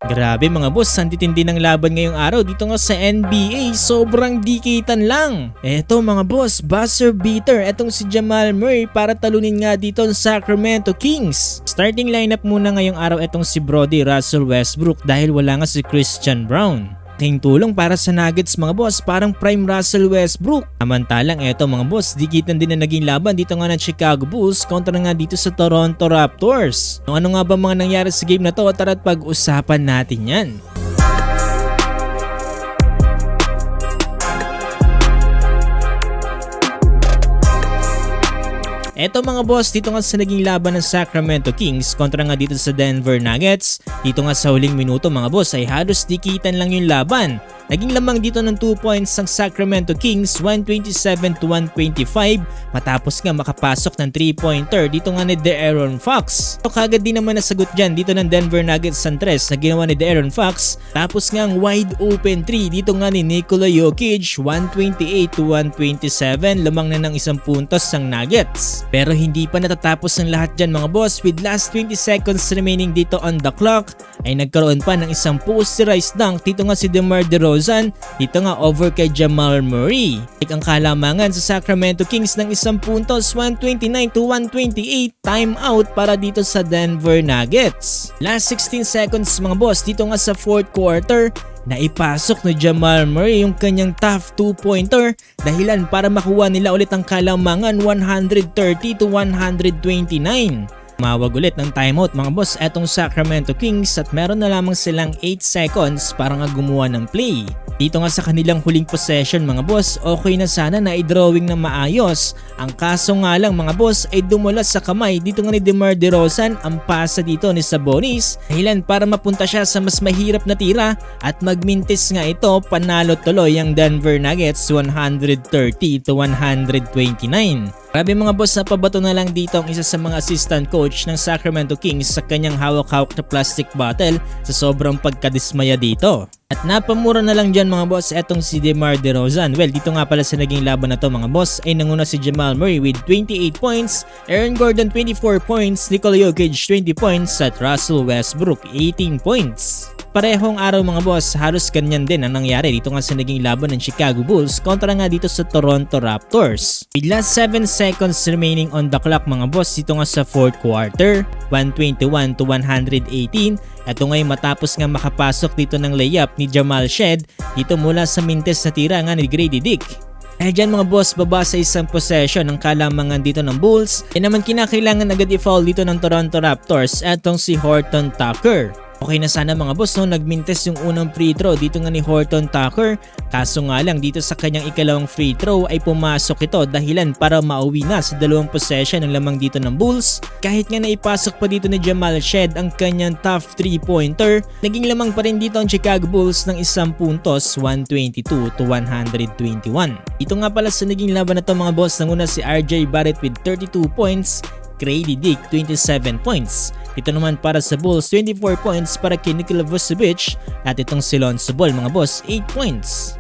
Grabe mga boss, ang titindi ng laban ngayong araw dito nga sa NBA, sobrang dikitan lang. Eto mga boss, buzzer beater, etong si Jamal Murray para talunin nga dito ang Sacramento Kings. Starting lineup muna ngayong araw etong si Brody Russell Westbrook dahil wala nga si Christian Braun. Ting tulong para sa Nuggets mga boss, parang prime Russell Westbrook. Samantalang eto mga boss, dikitan din na naging laban dito nga ng Chicago Bulls kontra nga dito sa Toronto Raptors. Ano nga ba mga nangyari sa game na to? Tara't pag-usapan natin yan. Eto mga boss, dito nga sa naging laban ng Sacramento Kings kontra nga dito sa Denver Nuggets. Dito nga sa huling minuto mga boss ay halos dikitan lang yung laban. Naging lamang dito ng 2 points ang Sacramento Kings, 127-125 matapos nga makapasok ng 3-pointer dito nga ni De'Aaron Fox. So kagad din naman nasagot dyan dito ng Denver Nuggets ang 3 na ginawa ni De'Aaron Fox. Tapos nga ang wide open 3 dito nga ni Nikola Jokic, 128-127, lamang na ng 1 puntos ang Nuggets. Pero hindi pa natatapos ang lahat dyan mga boss, with last 20 seconds remaining dito on the clock ay nagkaroon pa ng isang posterized dunk dito nga si DeMar DeRozan dito nga over kay Jamal Murray. Ang kalamangan sa Sacramento Kings ng 1 puntos, 129-128, timeout para dito sa Denver Nuggets. Last 16 seconds mga boss dito nga sa 4th quarter, naipasok ni Jamal Murray yung kanyang tough 2-pointer dahilan para makuha nila ulit ang kalamangan 130-129. Mawag ulit ng timeout mga boss etong Sacramento Kings at meron na lamang silang 8 seconds para nga gumawa ng play. Dito nga sa kanilang huling possession mga boss, okay na sana na i-drawing na maayos. Ang kaso nga lang mga boss ay dumulas sa kamay dito nga ni DeMar DeRozan ang pasa dito ni Sabonis dahilan para mapunta siya sa mas mahirap na tira at magmintis nga ito, panalo tuloy ang Denver Nuggets 130-129. Grabe mga boss, napabato na lang dito ang isa sa mga assistant coach ng Sacramento Kings sa kanyang hawak-hawak na plastic bottle sa sobrang pagkadismaya dito. At napamura na lang dyan mga boss etong si DeMar DeRozan. Well, dito nga pala sa naging laban na to mga boss ay nanguna si Jamal Murray with 28 points, Aaron Gordon 24 points, Nikola Jokic 20 points at Russell Westbrook 18 points. Parehong araw mga boss, halos ganyan din ang nangyari dito nga sa naging laban ng Chicago Bulls kontra nga dito sa Toronto Raptors. With last 7 seconds remaining on the clock mga boss dito nga sa 4th quarter, 121-118. Ito ngayon matapos nga makapasok dito ng layup ni Jamal Shead dito mula sa mintes na tira nga ni Grady Dick. Dyan mga boss, baba sa isang possession ng kalamangan dito ng Bulls ay naman kinakailangan agad i-foul dito ng Toronto Raptors etong si Horton Tucker. Okay na sana mga boss no, nagmintes yung unang free throw dito nga ni Horton Tucker, kaso nga lang dito sa kanyang ikalawang free throw ay pumasok ito dahilan para mauwi na sa 2 possession ng lamang dito ng Bulls. Kahit nga naipasok pa dito ni Jamal Shead ang kanyang tough 3-pointer, naging lamang pa rin dito ang Chicago Bulls ng 1 puntos, 122-121. Ito nga pala sa naging laban na to mga boss, nanguna si RJ Barrett with 32 points, Grady Dick 27 points. Ito naman para sa Bulls, 24 points para kay Nikola Vucevic at itong si Lonzo Ball mga boss, 8 points.